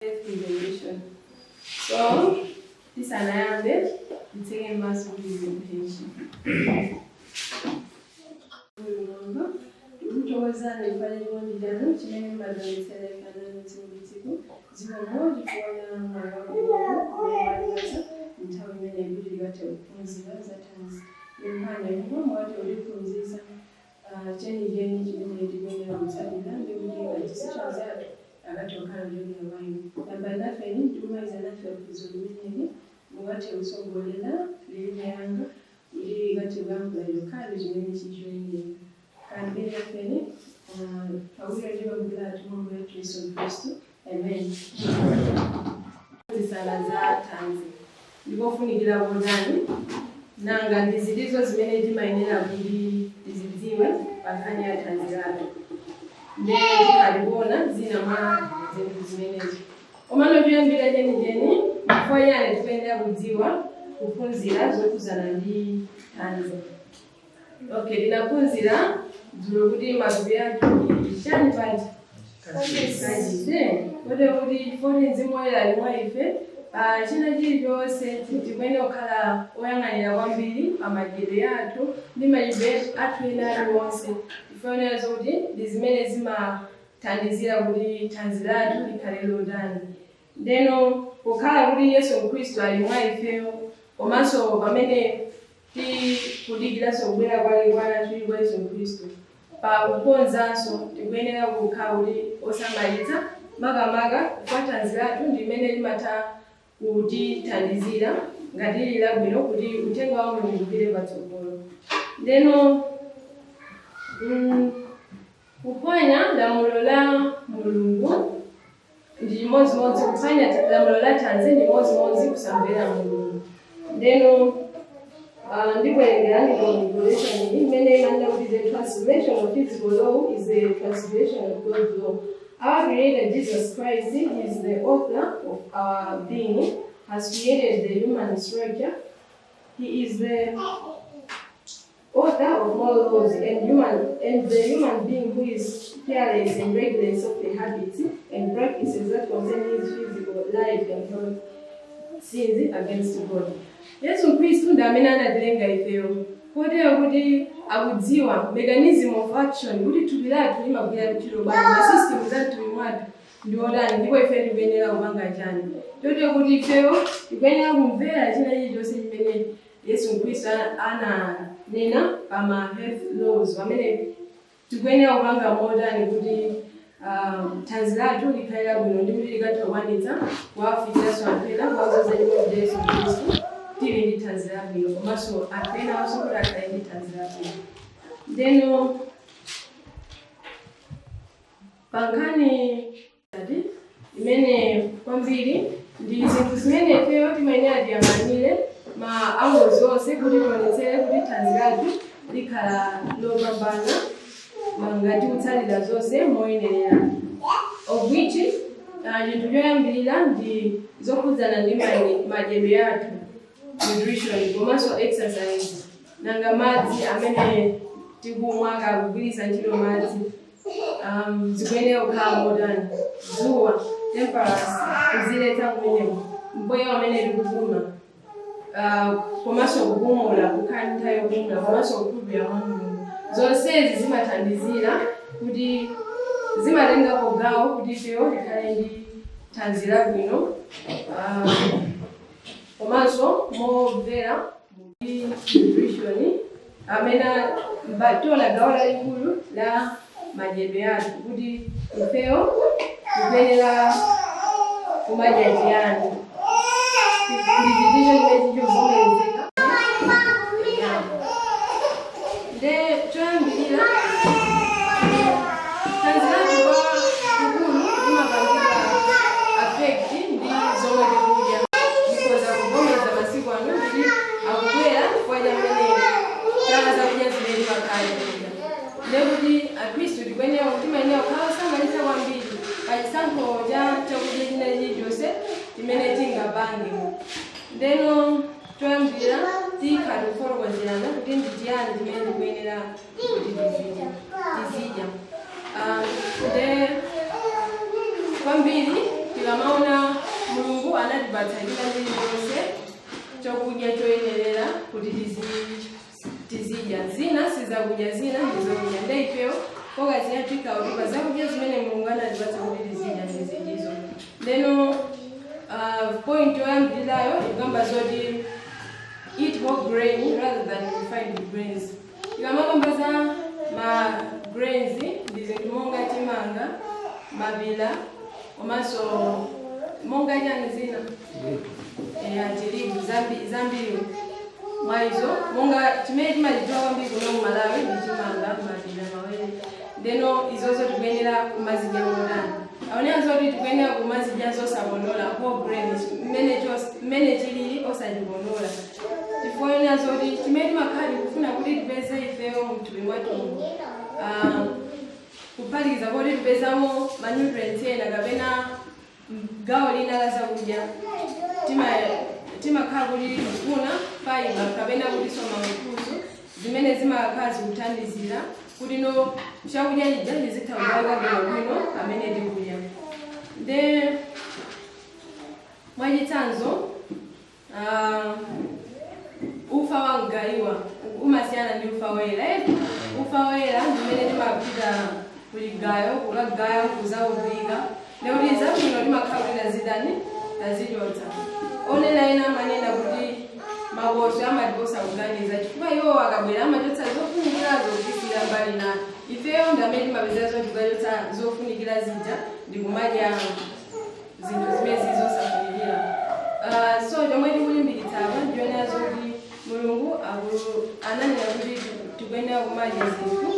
evaluation. So this anayambe nitenge maso kuzimpheshi. Ukutoza nifanye njalo chimene madalitsa kana ntsimbitsiko zimomo ndikuona mwana nthawi imene kuti likathe kuphunzira zatanzi limphanda ndipo mwati uliphunzisa cheni chimene tikwenda kutsalira ndikuti ngatisecha zathu akatokhala njogera wayo namba nafeni ndikumayiza nafe kuphunzira limeneli mukathe kusongolera lilime yanga kuti likathe kuyambula yokhali chimene chichoyendera kandi nafeni pakuya ndibabula tumombo yetu Yesu Kristu. Amen. Zisala za tanzi ndikofunikira bodani nanga ndizilizo zimene timayenera kuti tizidziwe pankhani ya tanzi lake ndee tikalibona zina mwa zinthu zimenezi omano tiyambira chenicheni mfoyane tikuyenera kudziwa kuphunzira zokuzana ndi tanzi. Okay, tinaphunzira dzulo kuti matupi athu chani pati kajise kuti foti mzimu woyera ali mwa ife china chilichonse tikuyenera kukhala oyang'anira kwambiri pamadyedwe athu ndi mayimidwe athu ena aliwonse tifunezo kuti ndi zimene zimathandizira kuti tanzi lathu likhale lotani. Ndeno kukhala kuti Yesu Khristu ali mwa ifeyo komanso pamene tikudikiranso kubwera kwake kwa Yesu Khristu pakukonzanso tikuyenera kukhala kuti osamalitsa makamaka kwa tanzi lathu ndimene limatha kutithandizira ngati lili labwino kuti uthenga wa Mulungu upite patsogolo. Ndeno kuphwanya lamulo la Mulungu ndi chimodzimodzi, kuphwanya lamulo la tanzi ndi chimodzimodzi kusamvera Mulungu. Ndeno ndikuwerengera ndikuongelesha imene imanda kuti the transformation of physical law is the transformation of God's law. Our Creator Jesus Christ is the author of our being, has created the human structure. He is the author of all laws, and the human being who is careless and reckless of the habits and practices that concern his physical life and health sins against God. Yesu Kristu ndi amene anatilenga ifeyo kotero kuti akudziwa mechanism of action kuti thupi lathu limagwira ntchito bwanji na system za thupi mwathu ndi otani ndipo ife tikuyenera kupanga chani. Chotero kuti ifeyo tikuyenera kumvera china chilichonse chimene Yesu Kristu ananena pama health laws pamene tikuyenera kupanga motani kuti tanzi lathu likhale labwino ndi kuti likathe kukwanitsa kuwafikiranso anthu ena kuwazoza chikondi cha Yesu Kristu tili ndi tanzi labwino komanso anthu ena onse kuti akhale ndi tanzi labwino. Ndeno pankhani imene kwambiri ndi zinthu zimene ifeyo timayenera tiyang'anire ma angles onse kuti tionetsere kuti tanzi lathu likhala lopambana ngati kutsalira zonse moyenerera, of which chinthu choyambirira ndi zokhudzana ndi madyedwe athu nutrition komanso exercise nanga madzi amene tikumwa kugwiritsa ntchito madzi zikuyenera kukhala modani, dzuwa temperance kuziletsa kumeneko mpweya amene tikupuma komanso kupumula kukhala nthawi yopumula komanso kukhulupirira mwa Mulungu. Zonsezi zimathandizira kuti zimatengako gawo kuti ifeyo tikhale ndi tanzi labwino komanso momvera ndi nutrition amene tiona gawo lalikulu la madyedwe athu kuti ifeyo tikuyenera kumadya chiyani ndi chiticho chimene chivomerezeka. Nde choyambirira tanzi lathu kwa kukulu limapangidwa affect ndi zomwe tikudya because akuvomeza masiku ano kuti akubwera kudya mmene chaka zakudya zimene pakale kudya. Ndekuti akhristu timayenera kukhala osamalitsa kwambiri pachisankho cha chakudya china chilichonse chimene tingapange. Ndeno choyambirira tikhale kufotokozerana kuti ndi chiyani chimene tikuyenera kuti tizidya. Nde kwambiri tikamaona Mulungu anatipatsa china chilichonse chokudya choyenerera kuti tizidya. Zina sizakudya, zina ndizokudya. Nde ifeyo focus yathu kuti pazakudya zimene Mulungu anatipatsa kuti tizidya ndizidizo. Then point yoyambirirayo ikamba zoti eat more grain rather than refined grains. Tikamamba za ma grains ndizinthu monga timanga, mabila, komanso monga nyani zina tirigu zambiri mwaizo monga chimene timalidziwa kwambiri kuno mu Malawi ndi timanga, mabila, mawere. Ndeno izozo tikuyenera kumazidya motani. Aonera zoti tikuyenera kumazidya zosabonola whole grains mmene chilili osachibonola. Tifuyenera zoti chimene timakhali kufuna kuti tipeze ifeyo mthupi mwathu kuphatikiza kuti tipezamo manutrients ena kapena gawo lina la zakudya timakhala kuti tikufuna fiber kapena kuti soma mkhuzu zimene zimakhala zikuthandizira kuti no chakudya chija chizitha kugawa bwino pamene tikudya. Nde mwachitsanzo ufa wamgayiwa umasiyana ndi ufa woyera. Ufa woyera ndimene timapita kuligayo kukagaya kuzawuvika ndekuti zabwino timakhala kuti tazidyotsa. Onena ena manena kuti maboso amatiposa kuganiza chifukwa iwo akabwera amachotsa zofunikira zokisira mbali na ifeyo ndamene timapeza zoti tikachotsa zofunikira zija ndikumadya zinthu zimene zizosafunikira. So chomwe tikulimbikitsa apa ndionera zoti Mulungu ananena kuti tikuyenera kumadya zinthu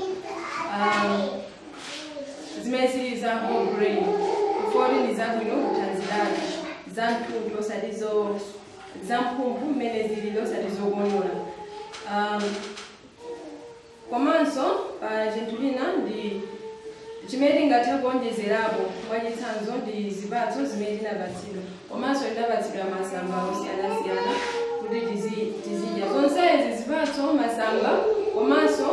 zimene zili za whole grain kufoti ndi zabwino kuthanzirana za mtundu osati za mphumphu mmene zili osati zokonyola. Komanso chinthu china ndi chimene tingathe kuonjezerapo mwachitsanzo ndi zipatso zimene tinapatsidwa. Komanso tinapatsidwa masamba osiyanasiyana kuti tizidya. Zonsezi zipatso, masamba, komanso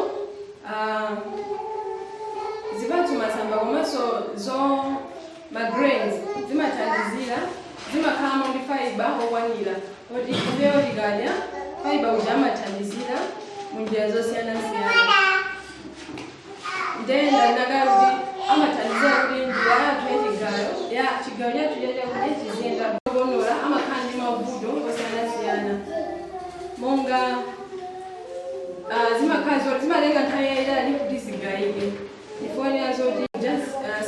zipatso, masamba, komanso ma-grains zimathandizira, zimakhalamo ndi fiber okwanira. Kuti ifeyo tikadya fiber uja amathandizira mu njira zosiyanasiyana. Then ndinakaya kuti amathandizira kuti njira yathu chigawo chathu chakudya chiziyenda kukonyola amakhala ndi mavuto osiyanasiyana. Monga zimakhala zoti zimatenga nthawi yayitali kuti zigayike. Tifuyenera zoti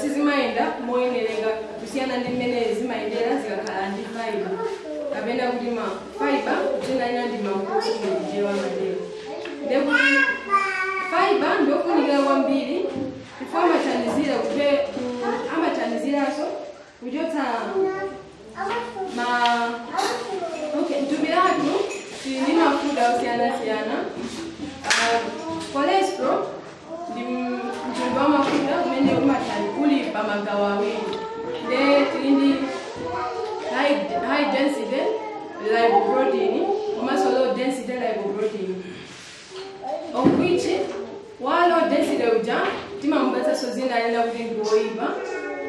sizimayenda moyenerera kusiyana ndi mmene zimayendera zikakhala ndi fiber kapena kuti ma fiber zinalina ndi mankhusu mudidiro amadero. Ndekuti fiber ndiofunikira kwambiri chifukwa amathandiziranso kuchotsa mthupi lathu tili ndi mafuta osiyanasiyana. Cholesterol ndi mtundu wa mafuta umene uli pa magawo awiri. Nde tili ndi high density lipoprotein komanso low density lipoprotein, of which wa low density uja timamupatsanso zina alina kuti ndi woyipa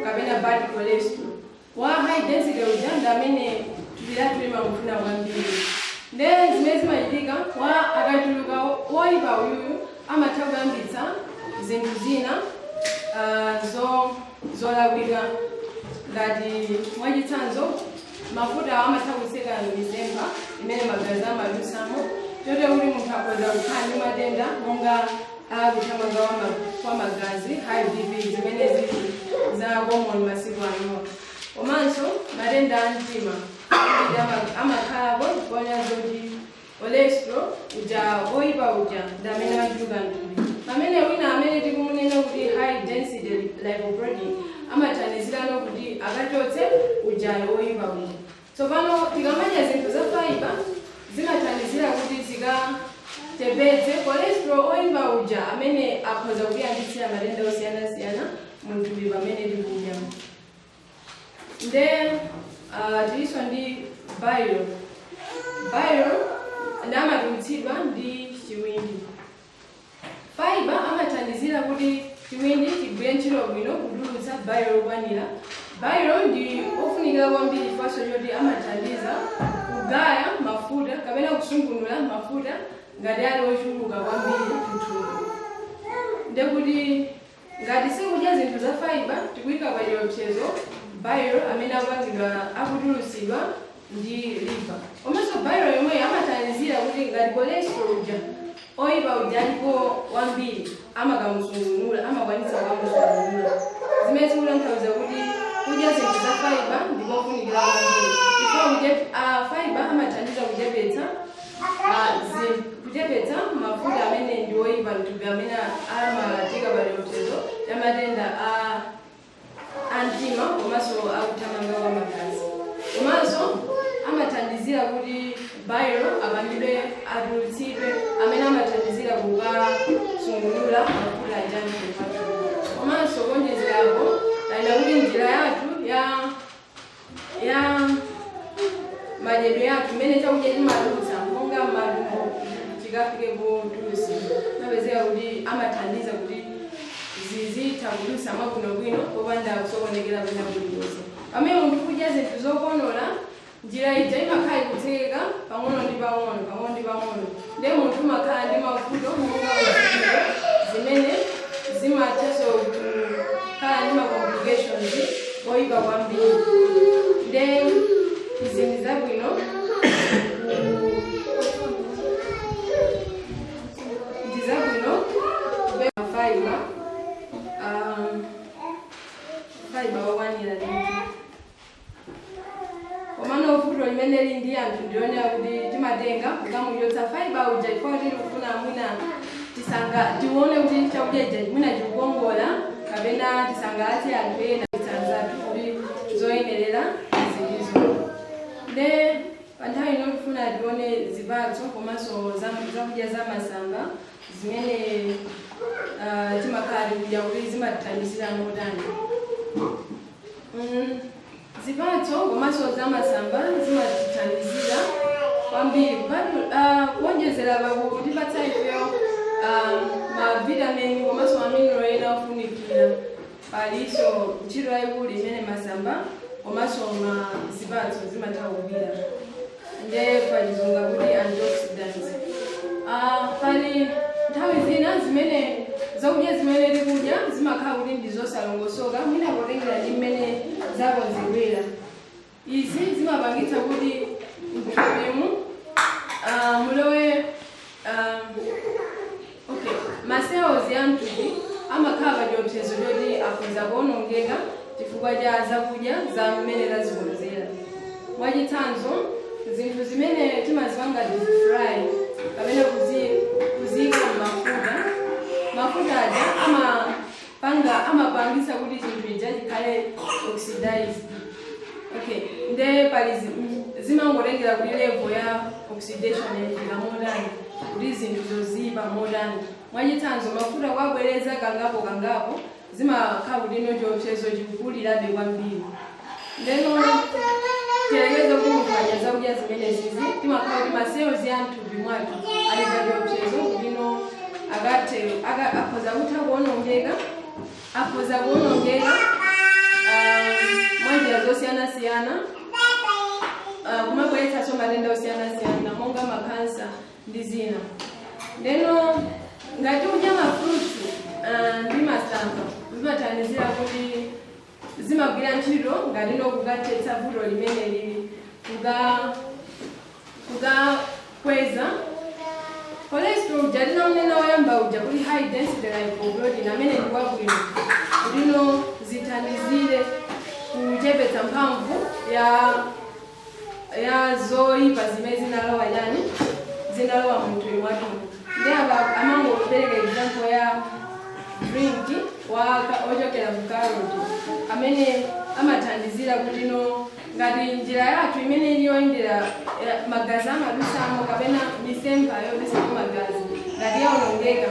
kapena bad cholesterol. Wa high density uja ndi amene thupi lathu limamufuna kwambiri. Nde zimene zimachitika wa akatuluka woyipa uyuyu amatha kuyambitsa zinthu zina zolakwika ngati mwachitsanzo mafuta amatha kuseka mizemba imene magazi amadusamo chote kuti munthu akhoza kukhala ndi matenda monga kuthamanga kwa magazi high BP zimene zili za common masiku ano. Komanso matenda a mtima amakhalapo kuponya zoti cholesterol uja oyipa uja ndi amene achuka mthupi. Pamene wina amene tikumunena kuti high density lipoprotein amathandizirano kuti akachotse uja oyipa uja. Tsopano tikamadya zinthu za fiber zimathandizira kuti zikachepetse cholesterol oyipa uja amene akhoza kutiyambitsira matenda osiyanasiyana mu thupi pamene tikudya. Nde tilinso ndi bile ndi amatulutsidwa ndi chiwindi. Fiber amathandizira kuti chiwindi chigwire ntchito bwino kutulutsa bile okwanira. Bairo ndi ofunikira kwambiri faso choti amathandiza kugaya mafuta kapena kusungunula mafuta ngati ali ochuluka kwambiri mthupi. Ndekuti ngati sikudya zinthu za fiber tikuyika pa chiopsezo bairo amene akutulusidwa ndi liver. Komanso bairo yomwe amathandizira kuti ngati cholesterol uja oyipa uja alipo wambiri amakamusungunula amakwanitsa kukamusungunula. Zimene zikutanthauza kuti kudya zinthu za fiber ndikofunikira kwambiri. Fiber amathandiza kuchepetsa mafuta amene ndi oyipa mthupi amene amatika pa chiopsezo cha matenda a mtima komanso akuthamanga kwa magazi. Komanso amathandizira kuti bairo apangidwe atulutsidwe amene amathandizira kukasungunula mafuta ajani kupatula. Komanso kuonjezerapo tayenda kuti njira yathu ya madyedwe yathu imene chakudya chimadutsa monga m'matumbo chikafikepo tulusidwa. Mapezeka kuti amathandiza kuti zizitha kudutsa mwabwinobwino popanda kusokonekera kwina kulikonse. Pamene munthu kudya zinthu zokonola njira ija imakhala ikutsekeka pang'ono ndi pang'ono. Ndiye munthu umakhala ndi mavuto monga zimene zimathanso kukhala ndi ma-complications oyipa kwambiri. Then izi ndi zabwino fiber wakwanira ndithu. Komano vuto limene lili ndi anthu ndionera kuti timatenga kukamuyotsa fiber uja chifukwa tili kufuna mwina tione kuti chakudya ija mwina chikukongola kapena tisangalatse anthu ena tsanzathu kuti zoyenerera izizo. Nde pa nthawi ino tifuna tione zipatso komanso zakudya za masamba zimene timakhala tikudya kuti zimatithandizira motani. Zipatso komanso za masamba zimatithandizira kwambiri kuonjezera pakutipatsa ifeyo ma-vitamin komanso ma-mineral ena ofunikira. Palinso ntchito yayikulu imene masamba komanso zipatso zimatha kugwira. Nde pachizungu kuti antioxidants. Pali nthawi zina zimene zakudya zimene tikudya zimakhala kuti ndi zosalongosoka mwina potengera ndi mmene zakonzedwera. Izi zimapangitsa kuti mthupimu mulowe ma-cells ya mthupi amakhala pa chiopsezo choti akhoza kuonongeka chifukwa cha zakudya za mmene tazikonzera. Mwachitsanzo zinthu zimene timazipanga deep fry kapena kuziyika mafuta aja amapangitsa kuti chinthu ija chikhale oxidized. Nde pali zimangotengera kuti level ya oxidation yachika modani kuti zinthu zozipa modani. Mwachitsanzo mafuta kwabwereza kangapo zimakhala kuti ino chiopsezo chikukulirabe kwambiri. Ndeno tiyerekeze kuti munthu adya zakudya zimene zizi timakhala kuti ma-cells ya mthupi mwathu ali pa chiopsezo kuti ino akhoza kutha kuonongeka mwanjira zosiyanasiyana kumabweretsanso matenda osiyanasiyana monga makhansa ndi zina. Ndeno ngati udya mafruits ndi masamba zimathandizira kuti zimagwira ntchito ngati ino kukathetsa vuto limene lili kukakweza cholesterol uja tinaunena woyamba uja kuti high density lipoprotein amene ndi wabwino kuti ino zithandizire kuchepetsa mphamvu ya zoyipa zimene zinalowa muthupi mwathu. Ndi apa amangopereka example ya drink ochokera ku carrot amene amathandizira kuti ino ngati njira yathu imene iliyoyendera magazi amadusamo kapena misempha yodusamo magazi ngati yaonongeka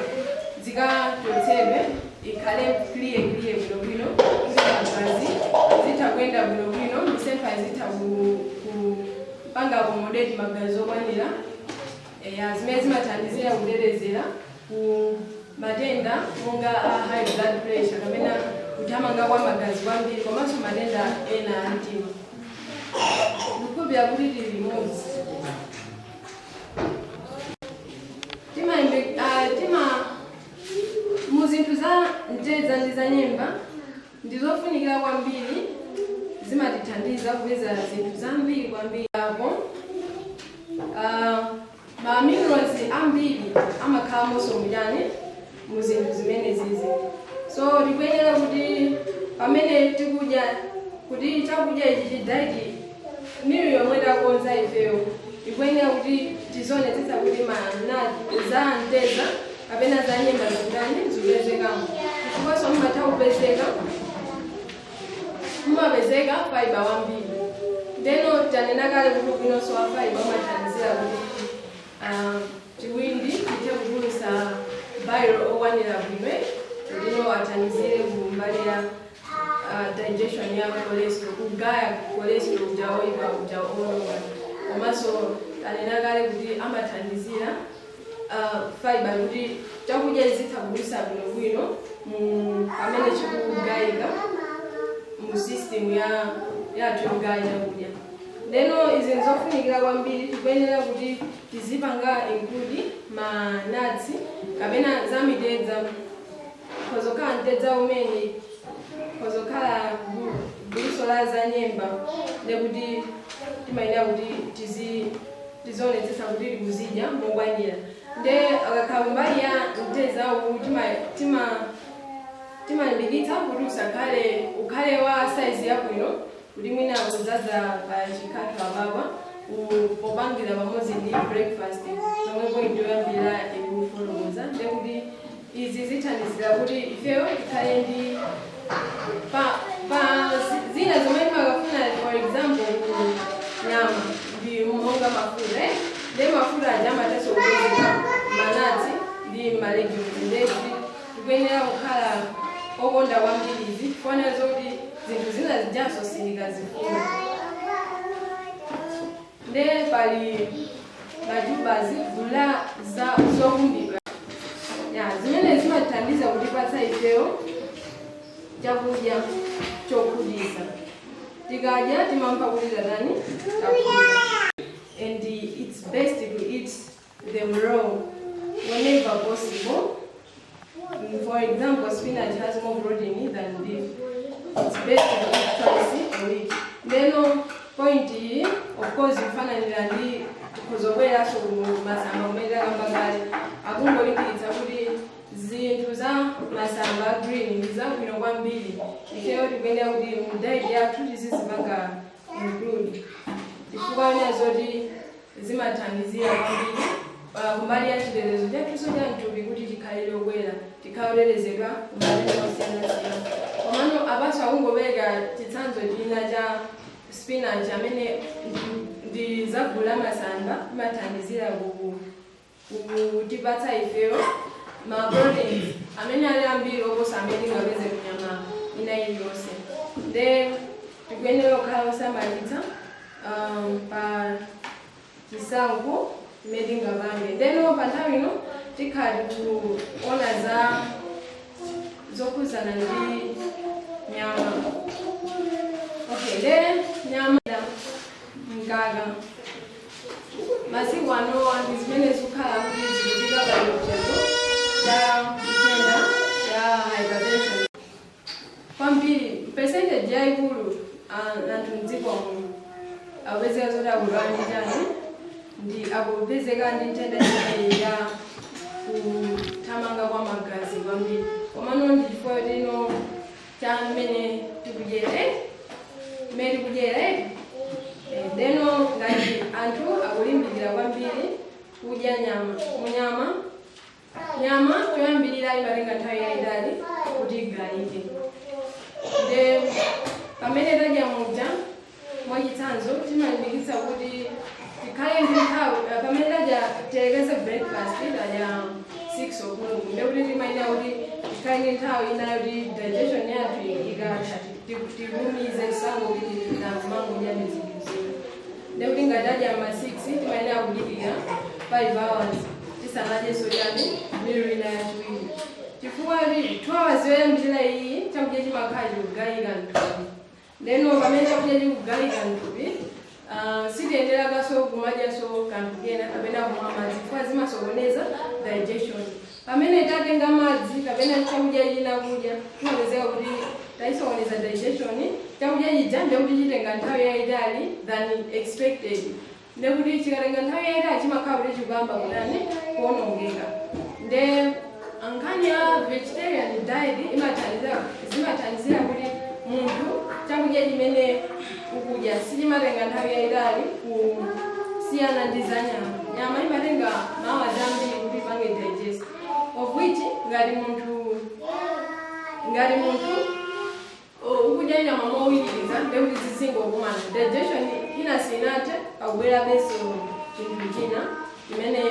zikachotsedwe ikhale clear bwinobwino kuti magazi zitha kuyenda bwinobwino misempha zitha kupanga accommodate magazi okwanira. Zimene zimathandizira kutetezera ku matenda monga high blood pressure kapena kutamanga kwa magazi kwambiri komanso matenda ena a mtima. Ndikukhulupirira kuti tili limodzi. Mu zinthu za mtedza ndi za nyemba ndizofunikira kwambiri, zimatithandiza kupeza zinthu zambiri kwambiri. Apo ma minerals ambiri amakhala mosomujani mu zinthu zimene zizi. So tikuyenera kuti pamene tikudya kuti chakudya ichi chidaiti miri yomwe takonza ifeyo, tikuyenera kuti tizionetsetsa kuti manati za mtedza kapena za nyemba zikudani zikupezekamo. Chifukwa mumatha kupezeka mumapezeka fiber wambiri. Ndeno tanena kale kuti ubwinonso wa fiber umathandizira kuti chiwindi chithe kutulutsa bile okwanira bwino, ndino athandizire kumbali ya digestion ya cholesterol, kugaya cholesterol kuja oyipa kuja olonga. Komanso tanena kale kuti amathandizira fiber kuti chakudya zitha kutulutsa bwinobwino pamene chikugayika mu system yathu yogaya chakudya. Ndeno izi nzofunikira kwambiri, tikuyenera kuti tizipanga include ma nuts kapena za mitedza, kozokhala mtedza umene kozokhala guluso la za nyemba, ndekuti timayenera kuti tizionetsetsa kuti tikuzidya mokwanira. Nde akakhala mbali ya mtedza uwu timalimbikitsa kuti ukhale wa size yabwino, kuti mwina kudzaza pa chikhatho ababa popangira pamodzi ndi breakfast zomwe pointi yoyambira ikufotokoza. Ndekuti izi zithandizira kuti ifeyo tikhale ndi pa zina zomwe timakafuna, for example nyama ndi monga mafuta, ndi mafuta aja amatenso kupezeka manatsi ndi malegumes. Ndekuti tikuyenera kukhala okonda kwambiri izi, kufuna zoti zinthu zina zijanso sitikazifuna. Nde pali majubazi gula zokumbidwa zimene zimatithandiza kutipatsa ifeyo chakudya chokhutitsa. Tikadya timamva kuti tani takhutitsa, and it's best to eat them raw whenever possible. For example, spinach has more protein than beef. It's best to eat twice a week. Then point here, of course, you find ndi kuzobwera so masamba umeda kambagale akungolikiritsa kuti zinthu za masamba green ndizabwino kwambiri. Ifeyo tikuyenera kuti mu diet yathu tizizipanga include, chifukwa zoti zimathandizira kwambiri kumbali ya chitetezo chathu cha mthupi kuti tikhale lokwera, tikhalolelezedwa kumbali zosiyanasiyana. Komano apaso akungopereka chitsanzo china cha spinach amene ndizagula masamba, imathandizira kutipatsa ifeyo ma proteins amene ali ambiri oposa amene tingapeze kunyama ina iliyonse. Nde tikuyenera kukhala osamalitsa pa chisankho imene ngapange. Ndeno pa nthawi ino tikhali kuona za zokhudzana ndi nyama. Okay, then nyama mgaga masiku ano anthu zimene zikukhala kuti zikuchitika pa mchezo ya matenda ya hypertension kwambiri, percentage yayikulu anthu mdziko muno akupezeka zoti akudwala ndi chani, ndi akupezeka ndi matenda ya kuthamanga kwa magazi kwambiri. Komano ndi chifukwa chino cha mmene tikudyere. Ndeno ngati anthu akulimbikira kwambiri kudya nyama. Nyama choyambirira imatenga nthawi yayitali kuti igayike. Nde pamene tadya muja mwachitsanzo timalimbikitsa kuti tikhale ndi nthawi pamene tadya telekeze breakfast tadya 6 o'clock. Ndekuti timayenera kuti tikhale ndi nthawi inayo kuti digestion yathu ikatha tikumize tisango kuti nakumangodya mizikiziro. Ndekuti ngati tadya ma 6 timayenera kudikira 5 hours tisanadye sodyani miri ina yachiwiri. chifukwa 2 hours yoyambirira iyi chakudya chimakhala chikugayika mthupi. Ndeno pamene chakudya chikugayika mthupi sitiyenerakanso kumadyanso kanthu kena kapena kumwa madzi chifukwa zimasokoneza digestion. Pamene tatenga madzi kapena chakudya china kudya timapezeka kuti taisokoneza digestion, chakudya chija ndekuti chitenga nthawi yayitali than expected. Ndekuti chikatenga nthawi yayitali chimakhala kuti chikuyamba kudani kuonongeka. Nde nkhani ya vegetarian diet zimathandizira kuti munthu chakudya chimene ukudya sichimatenga nthawi yayitali kusiyana ndi za nyama. Nyama imatenga mahours ambiri kuti ipange digest, of which ngati munthu ukudya nyama mowirikiza ndekuti zisingokumana digestion inasinathe akubwera benso chinthu china chimene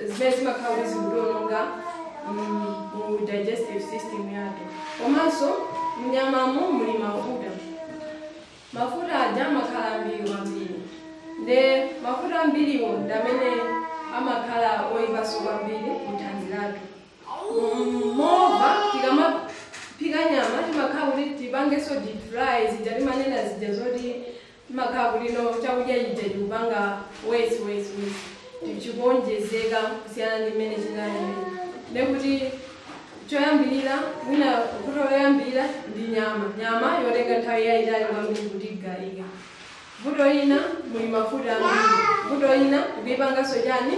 zimakhala kuti zikutononga mu digestive system yake. Komanso mnyamamo muli mafuta aja amakhala ambiri kwambiri. Nde mafuta ambiriwo ndi amene amakhala oyipanso kwambiri kuthanzi lathu. Moreover tikamaphika nyama timakhala kuti tipangenso deep fry zija timanena zija zoti timakhala kuti chakudya chija chikupanga wesi tichikuonjezeka kusiyana ndi mmene chinali. Ndekuti choyambirira mwina vuto loyambirira ndi nyama yotenga nthawi yayitali kwambiri kuti igayike. Vuto ina muli mafuta ambiri. Vuto ina kuipanganso chani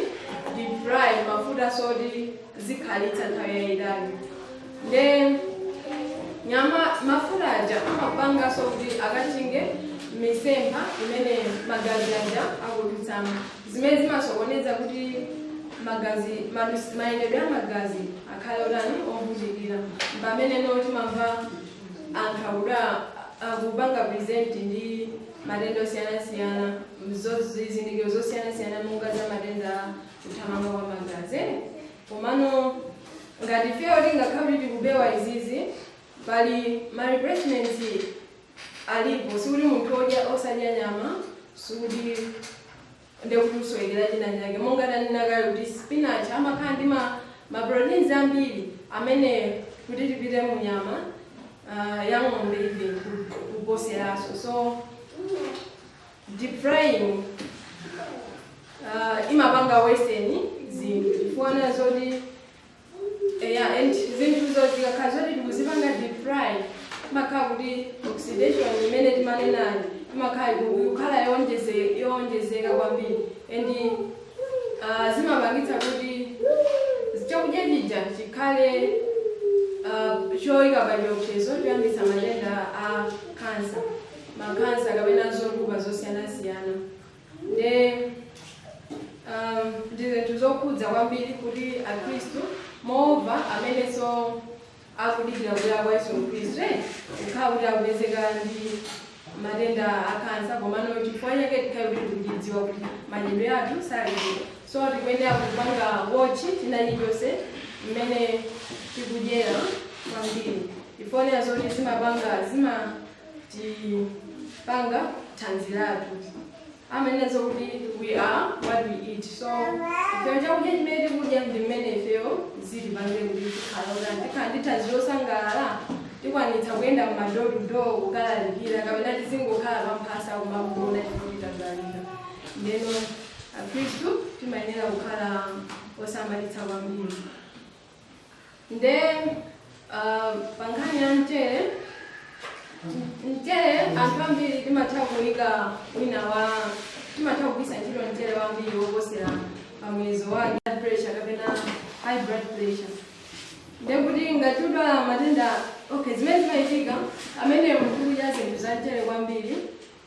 deep fry mafuta soti zikhalitsa nthawi yayitali. Nde mafuta aja amapanganso kuti akachinge misempha imene magazi aja akudutsamo. Zimene zimasokoneza kuti mayendedwe a magazi akhale otani ovutikira. Pamene timamva anthu akupanga present ndi matenda osiyanasiyana, zizindikiro zosiyanasiyana monga za matenda kuthamanga kwa magazi. Komano ngati ifeyo tingakhala kuti tikupewa izizi, pali ma-refreshments alipo. Sikuti munthu osadya nyama sikuti ndekuti usowekera china chake. Monga tanena kale kuti spinach amakhala ndi ma-proteins ambiri amene kuti tipite mu nyama ya ng'ombe ivi kuposeraso. So deep frying imapanga western zinthu chifukwa zoti and zinthu zoti zikakhala zoti tikuzipanga deep fry imakhala kuti oxidation imene timanenayo imakhala yowonjezeka kwambiri and zimapangitsa kuti chakudya chija chikhale choyika pa chiopsezo choyambitsa matenda a makansa kapena zotupa zosiyanasiyana. Nde ndi zinthu zokhudza kwambiri kuti akhristu moreover amenenso akudikira kuti kwa Yesu Khristu kukhala kuti akupezeka ndi matenda a kansa. Komano chifukwa chake tikhale kuti tikudziwa kuti madyedwe athu salibwino. So tikuyenera kupanga watch china chilichonse mmene tikudyera kwambiri. Tifonera zoti zimapanga thanzi lathu. Amenezo kuti we are what we eat. So ifeyo chakudya chimene tikudya ndi mmene ifeyo zitipange kuti tikhala ndi thanzi losangalala, tikwanitsa kuyenda m'madoor to door kukalalikira kapena tizingokhala pamphasa kumagona chikuti tagalika. Ndeno akhristu timayenera kukhala osamalitsa kwambiri. Nde pankhani ya mchere anthu ambiri timatha kuyika timatha kugwisa ntchito mchere wambiri woposera pamuyezo wa blood pressure kapena high blood pressure. Ndekuti ngati udwala matenda zimene zimayitika amene munthu kudya zinthu za mchere kwambiri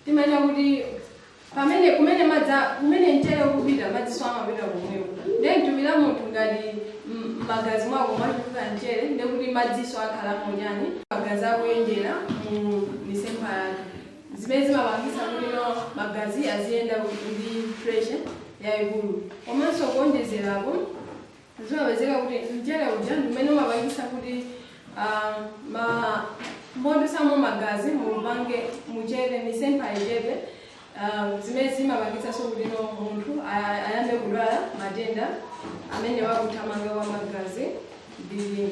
timayenera kuti kumene mchere ukupita madziso amapita komweko. Nde mthupi la munthu ngati magazi mwako mwachuluka mchere ndekuti madziso akhala monyani magazi akuyendera mu misempha yake. Zimene zimapangitsa kuti magazi aziyenda ndi pressure yayikulu. Komanso kuonjezerapo zimapezeka kuti mchere uja ndimene umapangitsa kuti modusamo magazi mupange muchepe misempha ichepe. Zimene zimapangitsanso kuti munthu ayambe kudwala matenda amene wakuthamanga kwa magazi ndi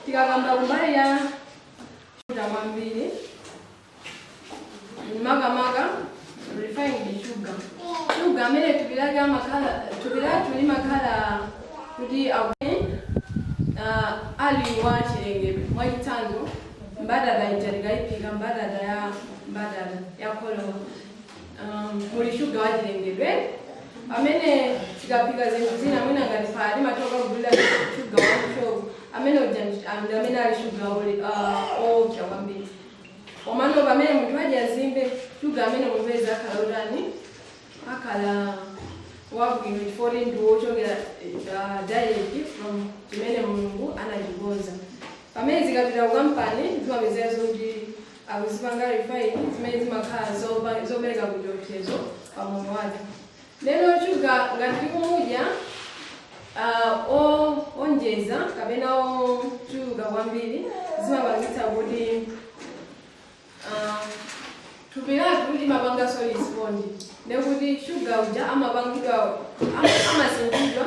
tikakamba kumbali ya sugar kwambiri makamaka refined sugar amene tupilatu limakhala kuti ali wa chilengedwe mwachitsanzo mbadada ija tikayipika mbadada ya kholowa muli sugar wa chilengedwe amene tikapika zinthu zina mwina ngati pali matoka kugulira sugar wa mchovu amene ali sugar opsa kwambiri omano pamene munthu adya zimbe sugar amene mupeza akhala wabwino chifukwa ndi wochokera direct from chimene Mulungu anachikonza. Pamene zikapita ku kampani zimapezeka zoti akuzipanga refined zimene zimakhala zopereka kuchiopsezo pa moyo wake. Lero sugar ngati kumudya onjeza kapena ochuka kwambiri zimapangitsa kuti thupi lathu limapanga respond nekuti sugar uja amasinthidwa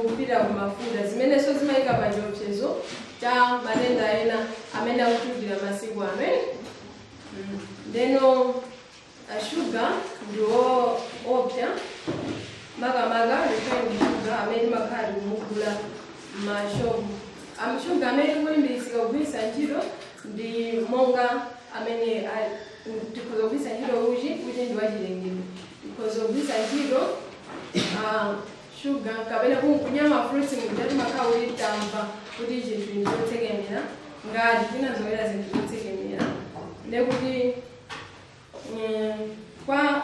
kupita ku mafuta zimenenso zimayika pa chiopsezo cha matenda ena amene akuchulukira masiku amene. Ndeno sugar ndi opsa makamaka refined sugar amene makhala kumugula mashopu. Sugar amene tikulimbikitsa kugwiritsa ntchito ndi monga amene tikuzogwiritsa ntchito uchi ndi wachilengedwe. Tikuzogwiritsa ntchito sugar kapena kudya mafruits mudya timakhala kuti tamva kuti chinthu ndi chotsekemera ngati tinazolera zinthu zotsekemera ndekuti kwa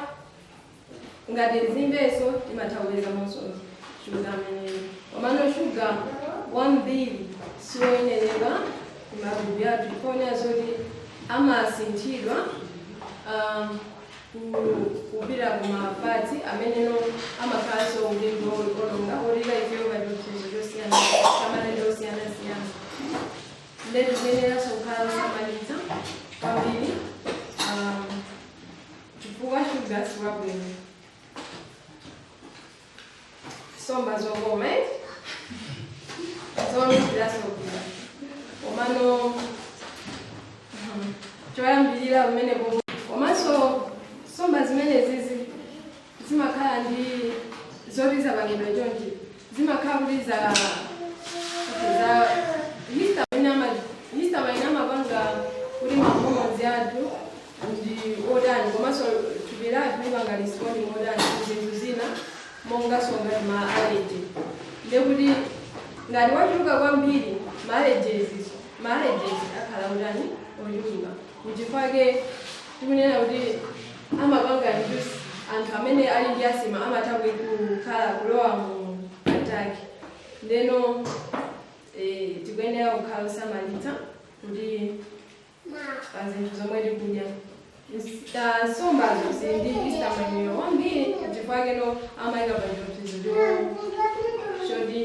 ngati zimbeso timathauleza monso sugar ameneyo. Komano sugar wambiri siwoyenerera kumagugu yathu tifuna zoti amasinthidwa kupita kumapatsi ameneno amakhalanso ulendo olonga olira ifeyo pachiopsezo chosiyana chamatenda osiyanasiyana. Ndeti zimeneranso kukhala osamalitsa kwambiri chifukwa sugar siwabwino. Somba zokoma zonizirasokuda komano choyambirira pamene komanso somba zimene zizi zimakhala ndi zoti zapangidwa chonchi zimakhala kuti za hista paina mapanga kuti mahormones athu ndi odani komanso thupi lathu limanga respond modani zinthu zina monga ngati ma allergy. Ndekuti ngati wachuluka kwambiri ma allergies akhala udani ochuluka kuchifake tikunena kuti amapanga induce anthu amene ali ndi asima amatha kukhala kulowa mu attack. Ndeno tikuyenera kukhala osamalitsa kuti pazinthu zomwe tikudya. Sombazo zili ndi histamine wambiri kuchifake amayika pa chiopsezo choti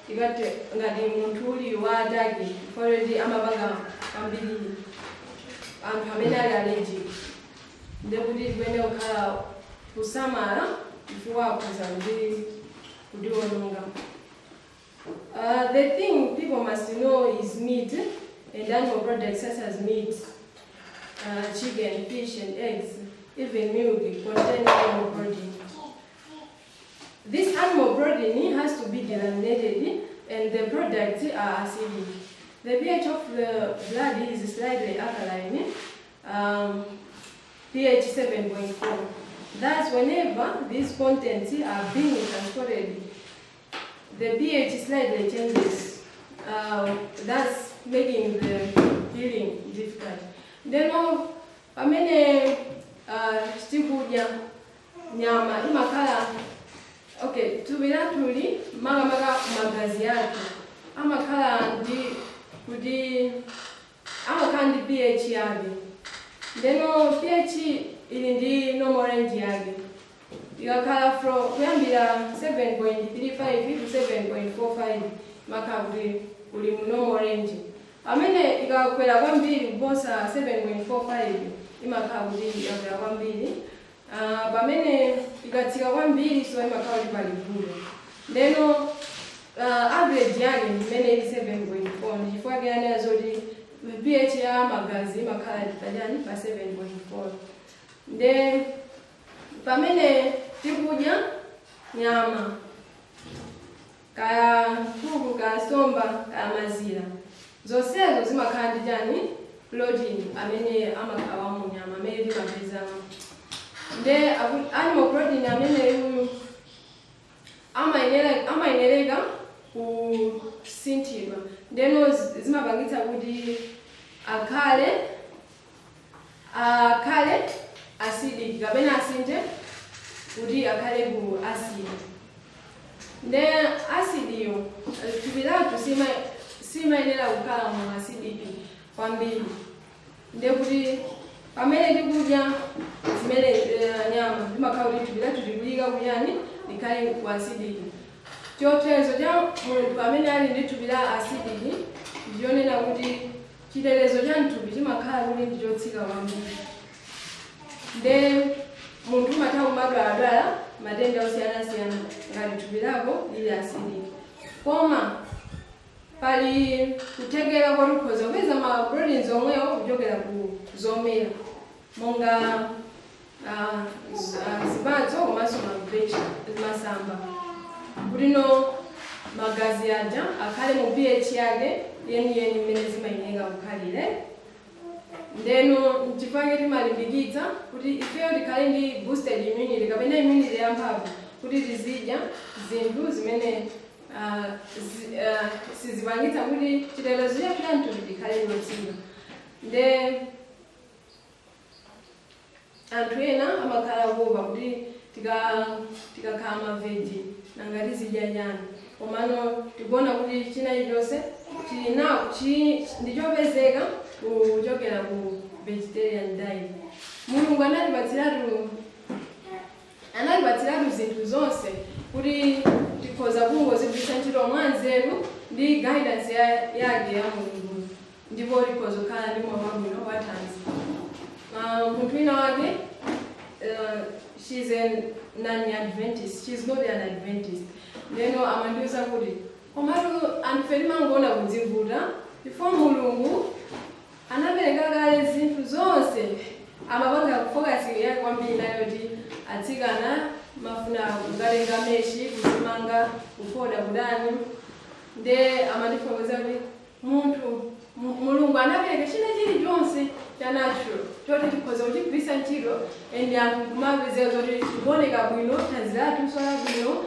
ikati ngati munthu uli wadagi already amapanga kwambiri anthu amene ali allergic. Ndekuti tikuyenera kukhala kusamala chifukwa akhoza kutiwononga. The thing people must know is meat and animal products such as meat, chicken, fish and eggs, even milk contain animal protein. This animal protein has to be delaminated and the products are acidic. The pH of the blood is slightly alkaline, pH 7.4. Thus, whenever these contents are being transported, the pH slightly changes, thus making the healing difficult. Then, pamene tikudya nyama imakhala thupi lathu makamaka magazi athu amakhala ndi pH yake. Ndeno pH ili ndi normal range yake ikakhala kuyambira 7.35 to 7.45 makhala kuti uli mu normal range. Amene ikakwera kwambiri kuposa 7.45 imakhala kuti yakwera kwambiri. Pamene ikatsika kwambiri so imakhala kuti pali vuto. Ndeno average yake imene ili 7.4 ndichifukwa kuyani azoti pH ya magazi makhala tipajani pa 7.4. Nde pamene tikudya nyama kaya nkhuku kaya nsomba kaya mazira zonsezo zimakhala ndi chani protein amene amakhala mu nyama amene timapezamo. Nde animal protein amene amayenereka kusinthidwa ndeno zimapangitsa kuti akhale acidic kapena asinthe kuti akhale ku acid. Nde acid yo thupi lathu simayenera kukhala mu acidic kwambiri. Nde kuti pamene tikudya zimene nyama zimakhala kuti thupi lathu likuyika kuyani likhale ku acidic. Chotero cha munthu amene ali ndi thupi la acidic ndiyonena kuti chitetezo cha mthupi chimakhala kuti ndi chotsika kwambiri. Nde munthu umatha kumadwala matenda osiyanasiyana ngati thupi lako lili acidic. Koma pali kuthekera kwa lukhoza kupeza ma proteins omwewo kuchokera ku zomera monga zipatso komanso masamba kulino magazi aja akhale mu pH yake yeniyeni mmene zimayenera kukhalire. Ndeno nchifukwa timalimbikitsa kuti ifeyo tikhale ndi boosted immunity kapena immunity yamphamvu kuti tizidya zinthu zimene sizipangitsa kuti chitetezo chathu cha mthupi tikhale chotsika. Nde anthu ena amakhala kuopa kuti tikakhala maveji nanga tizidya chani. Komano tikuona kuti china chilichonse ndichopezeka kuchokera ku vegetarian diet. Mulungu anatipatsiratu zinthu zonse kuti tikhoza kungozigwiritsa ntchito mwanzeru ndi guidance yake ya Mulungu ndipo tikhoza kukhala ndi moyo wabwino wa thanzi. Munthu wina wake she's a non-Adventist, she's not an Adventist. Ndeno amandiuza kuti komatu anthu timangoona kudzivuta before Mulungu anapereka kale zinthu zonse amapanga kufocus yake kwambiri nayo kuti atsikana mafuna kukalenga meshi kuzimanga kufoda kudani. Nde amandifotokoza kuti Mulungu anapereka china chilichonse cha natural choti tikhoza kuchigwiritsa ntchito ende anthu kumapezeka zoti tikuoneka bwino thanzi lathu sola bwino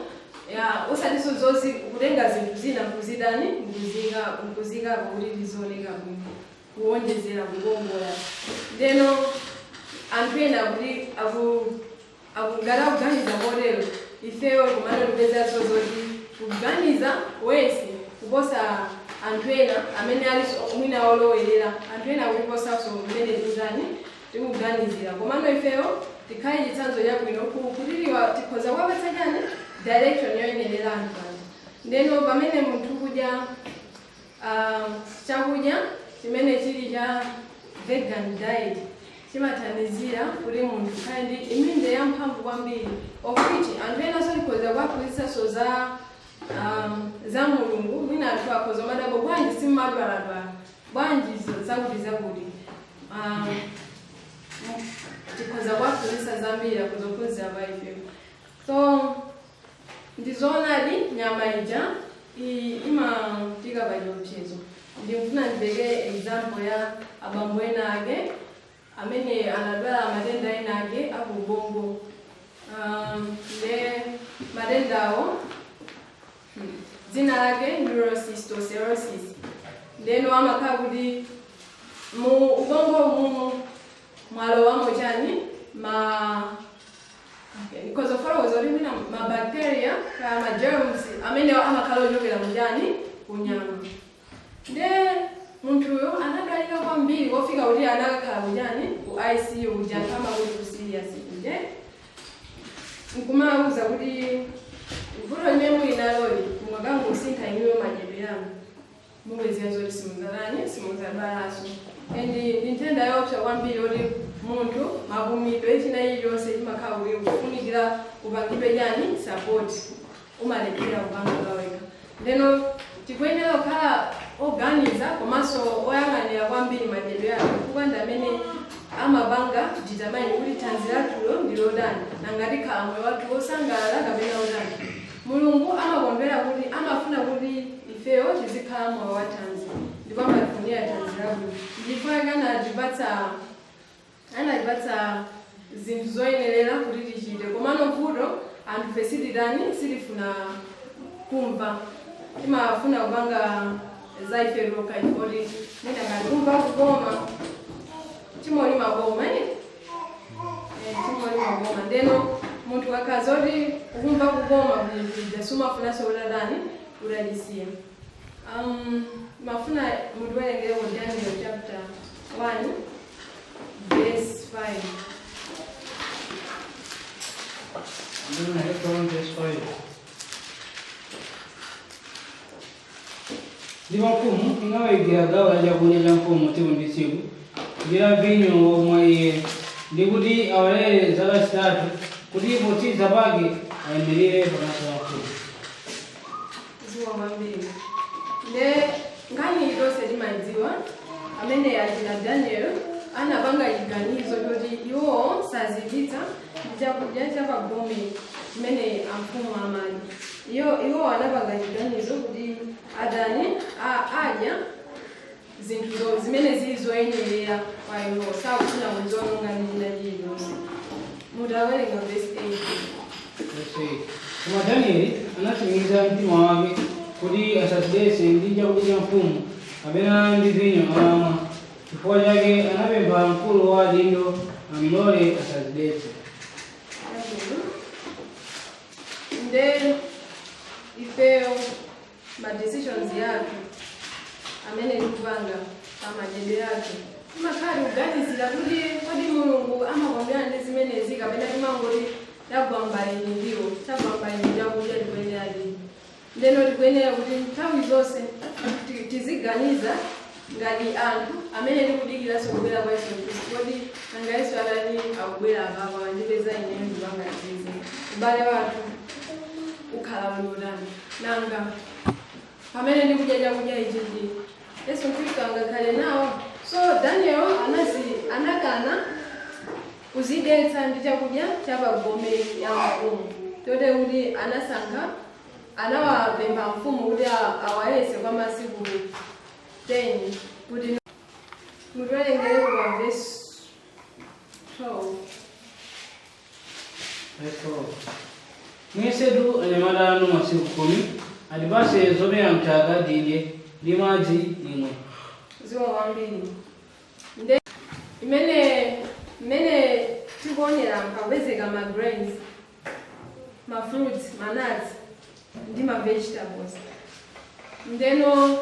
osatiso zonse kutenga zinthu zina kuzidani nkuzika kuti tizioneka bwino kuwonjezera kukongola. Ndeno anthu ena kuti akugala kuganiza kotero ifeyo kumana kupezanso zoti kuganiza wese kuposa anthu ena amene ali mwina olowerera anthu ena kuliposanso mmene tizani tikuganizira. Komano ifeyo tikhale chitsanzo chabwino kutiliwa tikhoza kuwapatsa chani direction yoyenera anthu anu. Ndeno pamene munthu kudya chakudya chimene chili cha vegan diet chimathandizira kuti munthu khale ndi immunity yamphamvu kwambiri of which anthu enanso tikhoza kuwaphunzitsanso za Mulungu. Mwina anthu akhoza madabo bwanji simmadwaladwala bwanji zakuti tikhoza kuwaphunzitsa zambiri akuzophunzira paife. So ndizoonadi nyama ija imatika pachiopsezo. Ndimfuna ndibeke example ya abambo ena ake amene anadwala matenda ena ake akubongo. Nde matendawo dzina lake neurocystocerosis. Ndeno amakhala kuti mu ubongo mwalowamo chani because of all zoti mina mabacteria kama germs amene amakhala ochokera mujani kunyama. Nde munthuyo anadalika kwambiri kofika kuti anakakhala kujani ku ICU kujani kama kuti ku serious. Nde nkumauza kuti vuto limene muli naloli mwakangousintha inuyo madyedwe yanu mukwezera zoti simuzadwalaso. Ndi nthenda yoopsa kwambiri kuti munthu mapumidwe china chilichonse chimakhala kuti kufunikira kupangidwe chani support umalekera kubanga gaweka. Ndeno tikuyenera kukhala oganiza komanso oyang'anira kwambiri madyedwe yake kuba ndamene amabanga determine kuti thanzi latulo ndilodani nangati khala moyo wathu wosangalala kapena odani. Mulungu amakondwera kuti amafuna kuti ifeyo tizikhala moyo wa thanzi ndipo amatifunira thanzi labwino. Ndipo anatipatsa zinthu zoyenerera kuti tichite komano vuto anthu fe sitifuna kumva. Timafuna kupanga zaife loka ifoti nina ngati kumva kukoma timolima koma timolima koma. Ndeno munthu akazoti kumva kukoma kuti sumafunanso utadani utadisiya. Mafuna munthu werengere ku Daniel chapter 1 verse 5. Ndipo mfumu inawegera gawo lyakulya lya mfumu tsiku ndi tsiku ndira vinyo womwe iye ndi kuti awalere zaka zitatu kuti potsiriza pake ayimirire pamaso pa mfumu. Ziwa kwambiri. Nde nkhani ilonse timadziwa amene achina Daniel anapanga chiganizo choti iwo saziditsa chakudya chapagome chimene amfumu amadya. Iwo anapanga chiganizo kuti adani adya zinthu zimene zili zoyenerera kwa iwo sakufuna kuzononga ndi china chilichonse. Mutawerenga verse 8. Koma Danieli anatsimikiza mtima wake kuti asazidetse ndi chakudya cha mfumu kapena ndi vinyo amamwa. Chifukwa chake anapempha mkulu wa adindo amulole asazidetse. Nde ifeyo ma decisions yathu amene tikupanga pamadyedwe yathu timakhala kuganizira kuti kodi Mulungu amakondwera ndi zimenezi kapena timangoti tagwamba ine ndiwo tagwamba ine chakudya tikuyenera lini. Ndeno tikuyenera kuti nthawi zonse tiziganiza ngati anthu amene tikudikiranso kubwera kwa Yesu Khristu. Kodi nanga Yesu adani akubwera apapo andipeza ine ndipanga chizi ubale wathu ukhala ulotani nanga pamene ndikudya chakudya ichichi Yesu Khristu angakhale nawo. So Daniel anakana kuzidetsa ndi chakudya chapagome ya mfumu tote kuti anawapempha mfumu kuti awayese kwa masiku 10 kuti mutolengere kwa verse 12. Mwesedu anyamata anu masiku 10 atipase zomera mchaka tidye ndi madzi imwe. Ziwa kwambiri. Nde imene tikuonera mpapezeka ma grains, ma fruits, ma nuts ndi ma vegetables. Ndeno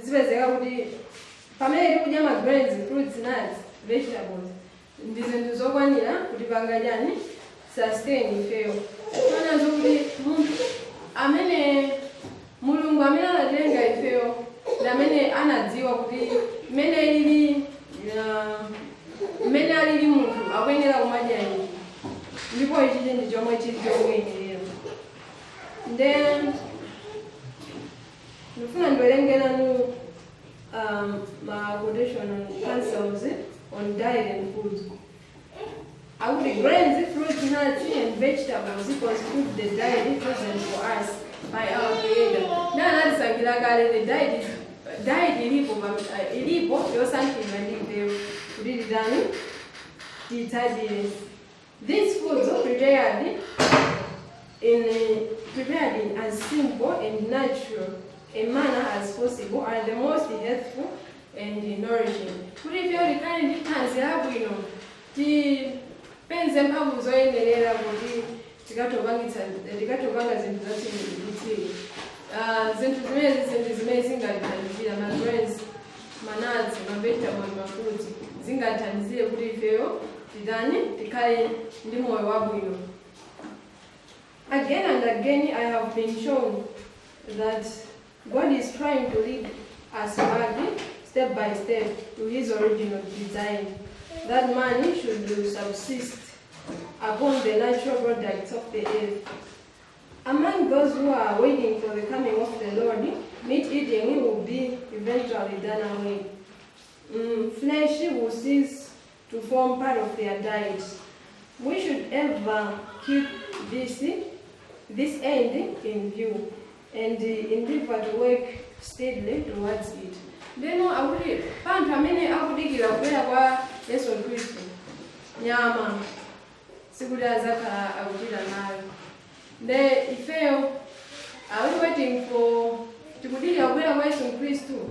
zipezeka kuti pamene tikudya ma grains, fruits, nuts, vegetables ndi zinthu zokwanira kuti pangajani sustain ifeyo. Kuonazo kuti munthu amene Mulungu amene anatilenga ifeyo ndi amene anadziwa kuti mmene alili munthu akuyenera kumadya ichi ndipo ichichi ndi chomwe chili chokuyenerera. Then ndifuna ndiwerengeranu ma quotation councils on diet and food. Akuti grains, fruits, nuts and vegetables constitute the diet chosen for us by our Creator. Na anatisankhira kale the diet ilipo yosankhidwa ndi ifeyo kuti titani titsatire. These foods are prepared in as simple and natural a manner as possible are the most healthful and nourishing. Kuti ifeyo tikhale ndi thanzi labwino tipenze mphamvu zoyenerera kuti tikatopanga zinthu zatsindikitsiri. Zinthu zimene zingatithandizira ma grains, ma nuts, ma vegetables, ma fruits zingatithandizire kuti ifeyo tikhale ndi moyo wabwino. Again and again I have been shown that God is trying to lead us back step by step to his original design, that man should subsist upon the natural products of the earth. Among those who are waiting for the coming of the Lord, meat eating will be eventually done away. Flesh will cease to form part of their diet. We should ever keep this end in view and endeavor to work steadily towards it. Then akuli panthu amene akudikira kubwera kwa Yesu Khristu nyama sikuti azakhala akudira nayo. The ifeyo are we waiting for tikudikira kubwera kwa Yesu Khristu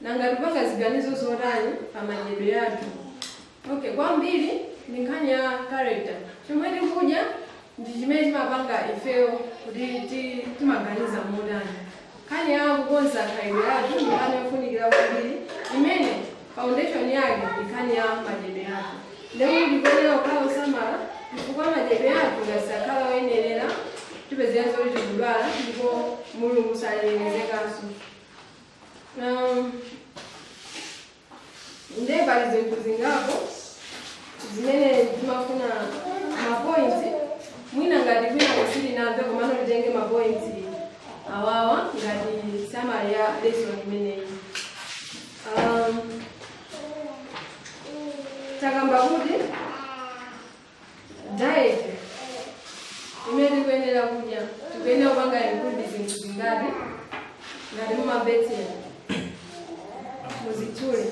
nanga tupanga ziganizo zotani pamadyedwe yathu. Okay, kwambiri ndi nkhani ya character. Chomwe tikuja ndi chimene chimapanga ifeyo kuti timaganiza modani. Nkhani ya kukonza khalidwe yathu ndi nkhani yofunikira kwambiri imene foundation yake ndi nkhani ya madyedwe yathu. Lero ndikuyenera kukhala osamala chifukwa madyedwe yathu ngasakhala oyenerera tipezera zoti tikudwala ndipo Mulungu salemekezekanso. Ndepali zinthu zingapo zimene timafuna mapoints mwina ngati kwina kusili namve komano titenge mapoints awawa ngati summary ya lesson imeneyi. Takamba kuti diet imene tikuyenera kudya tikuyenera kupanga include zinthu zingati ngati mumabetsera muzitchule.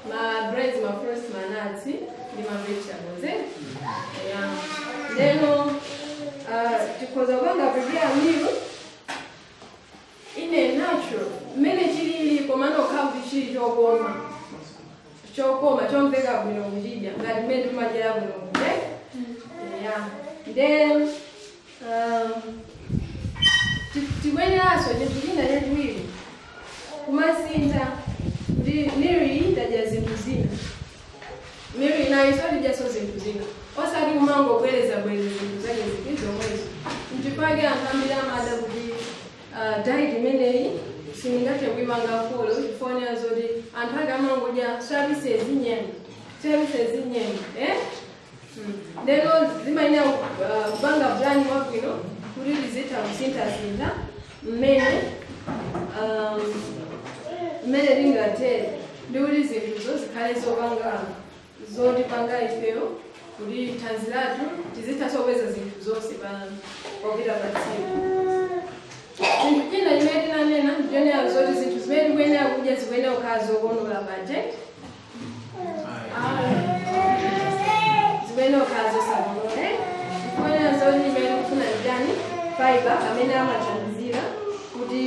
Ma breads, ma fruits, ma nuts, ndi ma vegetables. Yeah. Then because wanga prepare meal in a natural. Mene chili komano kavu chili chokoma. Chokoma chomveka bwino kudya ngati mmene timadyera bwino kudya. Yeah. Then tikweneranso chinthu china chachiwiri kumasintha kuti Mary tadya zinthu zina. Mary nayo sadyaso zinthu zina. Osati kumangobwereza zinthu zake ziti zomwezo. Mchipake anthu ambiri amada kuti diet imeneyi singathe kuipanga folo chifukwa zoti anthu ake amangodya services inyeni. Lero zimayenera kupanga plan wabwino kuti tizitha kusintha mmene tingathere ndi kuti zinthuzo zikhale zotipanga ifeyo kuti thanzi lathu tizitha kupeza zinthu zonse popita pa tsiku. Chinthu china chimene tinanena ndichonera zoti zinthu zimene tikuyenera kudya zikuyenera kukhala zokongola budget. Zikuyenera kukhala zosakongola. Tikuyenera zoti imene tikufuna ndani fiber amene amathandizira kuti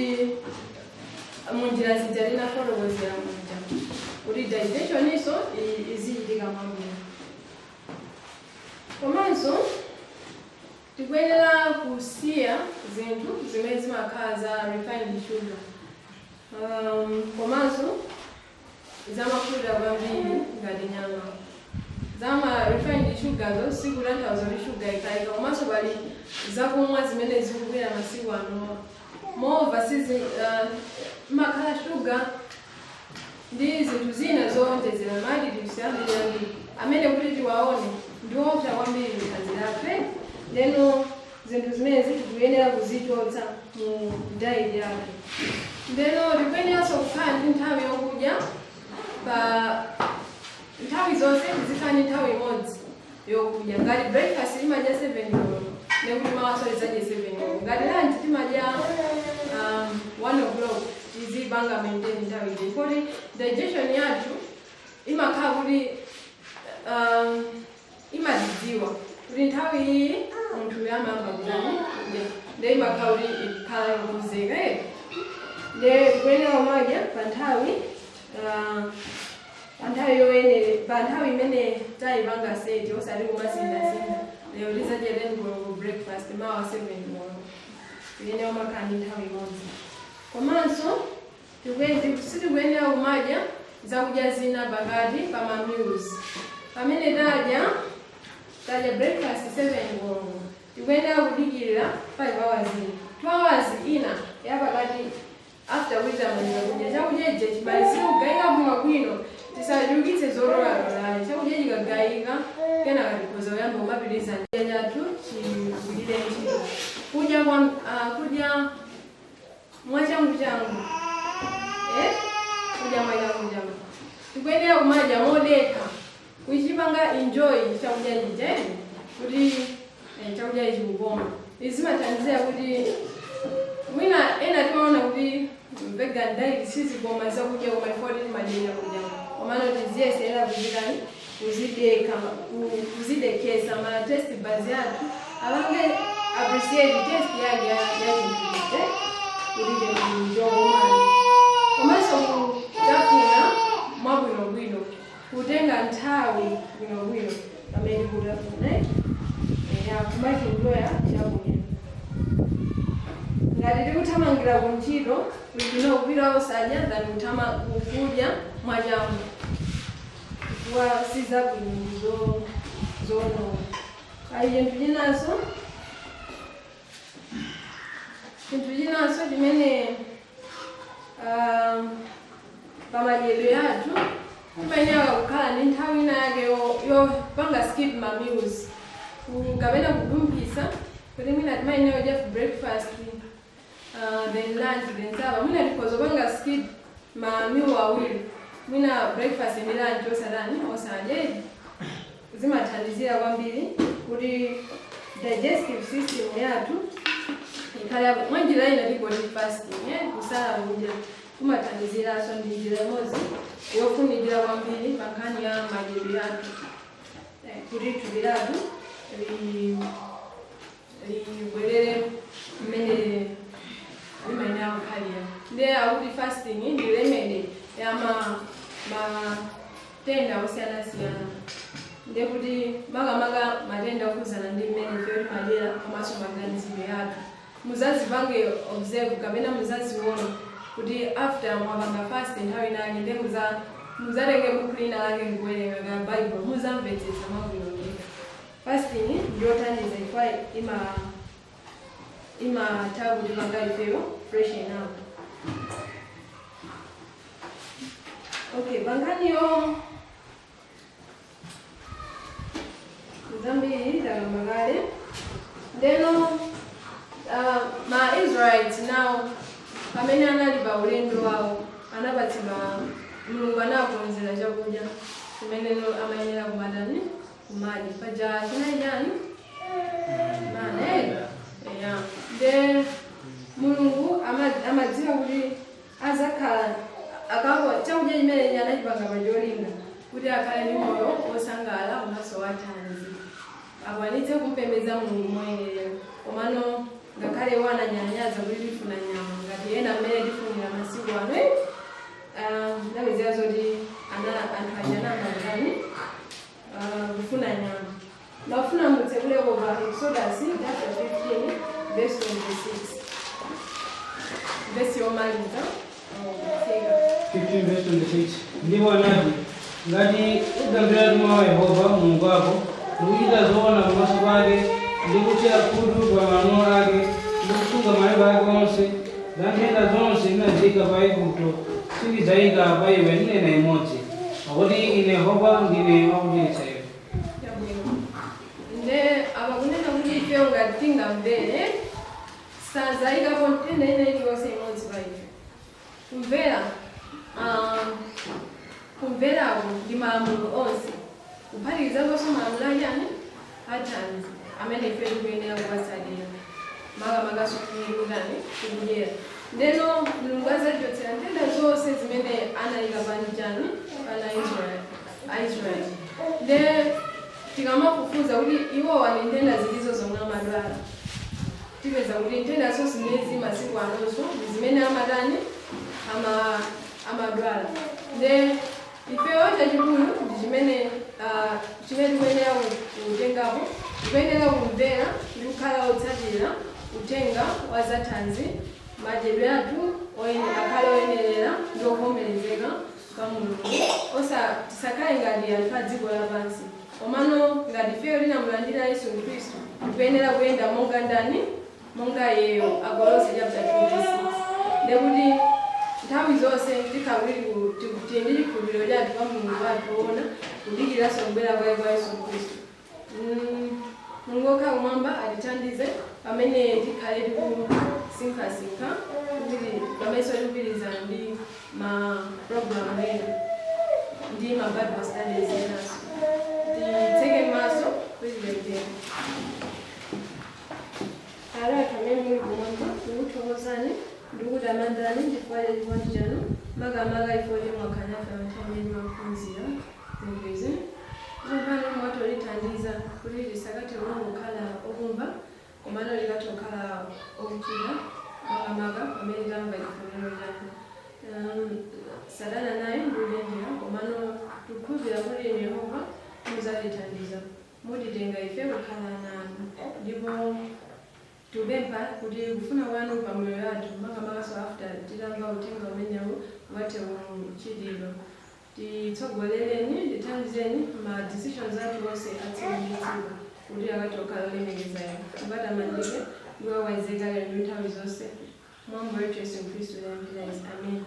munjira zija tinafotokozera muja kuti digestion iso izichitika mwabwino. Komanso tikuyenera kusiya zinthu zimene zimakhala za refined sugar. Komanso zamafuta kwambiri ngati nyama. Zama refined sugar zo sikutanthauza kuti sugar ikayika. Komanso pali zakumwa zimene zikubwera masiku ano. More versus makhala sugar ndi zinthu zina zowonjezera additives ambiri amene kuti tiwaone ndiopsa kwambiri mthanzi lathu. Lero zinthu zimene tikuyenera kuzichotsa mu diet yathu. Lero tikuyeneranso kukhala ndi nthawi yokudya pa nthawi zonse tizikhala ndi nthawi imodzi yokudya. Ngati breakfast imadya 7 koloko nekuti mawaso izadye 7 koloko. Ngati lunch timadya 1 o'clock tizipanga maintain nthawi iyi kuti digestion yathu imakhala kuti imadzidziwa kuti nthawi iyi munthu amayamba kudya ndi imakhala kuti ikhala yokonzeka. Ndi kuyenera kumadya pa nthawi imene tayipanga seti osati kumasindasinda. Lero tizadya 10 koloko breakfast mawa 7 koloko. Tikuyenera kumakhala ndi nthawi imodzi. Komanso sitikuyenera kumadya zakudya zina pakati pa ma meals. Pamene tadya breakfast 7 koloko tikuyenera kudikirira 5 hours ina. 2 hours ina yapakati after kuitamaliza kudya chakudya chibalisire kugayika bwinobwino tisajukitse zololalola chakudya chikagayika kena kalikoza uyamba umapitiriza chakudya chathu chigwirire ntchito. Kudya mwachangu kudya mwachangu tikuyenera kumadya modekha kuchipanga enjoy chakudya chija kuti chakudya ichi kukoma. Izi zimathandizira kuti mwina ena timaona kuti vegan diet sizikoma zakudya koma ifoti timadya kudya komano tiziyesera kuzidani kuzidekesa ma test buds yathu apange appreciate test yake yachinthuize kuti chekujokoma komanso kutafuna mwabwinobwino kutenga nthawi bwinobwino pamene kutafuna kumachinjoya chakudya. Ngati tikuthamangira kuntchito kuno kupita osadya than kudya mwachangu chifukwa sizabwino zonowa. Chinthu chinanso chimene pamadyedwe athu kumayenera kukhala ndi nthawi ina yake yopanga skip ma meals kapena kudumphisa kuti mwina timayenera kudya breakfast then lunch then supper. Mwina tikhoza kupanga skip ma meal awiri mwina breakfast ndi lunch osadya. Zimathandizira kwambiri kuti digestive system yathu ikhale mwanjira ina tikoti fasting kusala kudya kumathandiziraso ndi njira imodzi yofunikira kwambiri pa nkhani ya madyedwe athu kuti thupi lathu libwerere mmene limayenera kukhalira. Ndiye akuti fasting ndi remedy ya matenda osiyanasiyana. Ndiye kuti makamaka matenda okhudzana ndi mmene ife timadyera komanso maganizidwe athu muzazipange observe kapena muzaziona kuti after mwapanga fast nthawi inake ndiye muzatenge buku lina lake nkuwerenga ka Bible muzamvetsetsa mwabwinobwino. Fasting ndiyothandiza ifwa imatha kuti panga ifeyo freshen up. Okay, pankhaniyo zambiri takamba kale. Ndeno ma Israelites nawo pamene anali pa ulendo wawo anapatsidwa Mulungu anakonzera chakudya chimene amayenera kumadani kumadya paja chinayani mane nde Mulungu amadziwa kuti azakhala akawa chakudya chimene anachipanga pacholinga kuti akhale ndi moyo osangala komanso wathanzi akwanitse kumpembedza Mulungu moyenera. Komano ngakhale wananyanyaza kuti tifuna nyama ngati ena mmene tifunira masiku ano ndapezera zoti anthu ajanamangani kufuna nyama. Ndafuna mutsekuleko pa Exodus chapter 15 verse 26 verse yomaliza 15 verse 26 ndipo anati ngati ugambira mwa Yehova Mulungu wako ndikuchita zoona pamaso pake ndi kuthira khutu pa malamulo ake ndi kusunga malemba ake onse zanthenda zonse ndinaziyika pa Igupto sindidzayika pa iwe nena imodzi pakuti ine Yehova ndine wakuchiritsa iwe. Nde apakunena kuti ifeyo ngati tingamvere sazayikapo nthenda ina iliyonse imodzi pa ife. Kumverako ndi malamulo onse kuphatikizaponso malamulo achani athanzi amene ife tikuyenera kuwatsatira makamakaso kunikutani tikudyera. Ndeno Mulungu azachotsera nthenda zonse zimene anayika panjani pana Aisraeli. Nde tikamafufuza kuti iwo ali nthenda zilizo zomwe amadwala tipeza kuti nthenda zonse zimene masiku anonso zimene amadani amadwala. Nde ifeyo chachikulu ndi chimene tikuyenera kutengapo tikuyenera kumvera ndi kukhala otsatira uthenga wa zathanzi madyedwe athu akhale oyenerera ndi ovomerezeka kwa Mulungu tisakhale ngati anthu a dziko lapansi. Komano ngati ifeyo tinamulandira Yesu Khristu tikuyenera kuyenda monga ndani monga yeyo Akolose chapter 2 verse 6. Ndekuti nthawi zonse tikawiri tiyendere khulupiriro lyathu kwa mulungu wationa kudikiraso kubwera kwa Yesu Khristu. Mulungu okha kumwamba atithandize pamene tikhale tikusinkhasinkha pamenenso tikupitiriza ndi ma program ena ndi ma Bible studies enaso. Titseke maso kuzilembera. Atate amene muli kumwamba, tikuthokozani ndikutamandani chifukwa cha chikondi chanu makamaka ifo mwakhala nafe anthu amene maphunzira zinthuizi. Tsopano mwatolithandiza kuti tisakathe kungokhala okumva komano tikathe kukhala okuchita makamaka pamene tamva chifuniro chanu. Satana naye ndiulenjera komano tikukhulupirira kuti inu Yehova muzatithandiza mutitenga ife kukhala nanu ndipo tupempha kuti kufuna kwanu pamoyo wathu makamakaso after titamva uthenga umenewu wathe kuchitidwa. Titsogoleleni, tithandizeni ma decisions athu onse atsindikizidwa kuti akathe kukhala olemekeza inu. Mutamandike iwo wayezeka lero nthawi zonse mwa Yesu Khristu. Amen.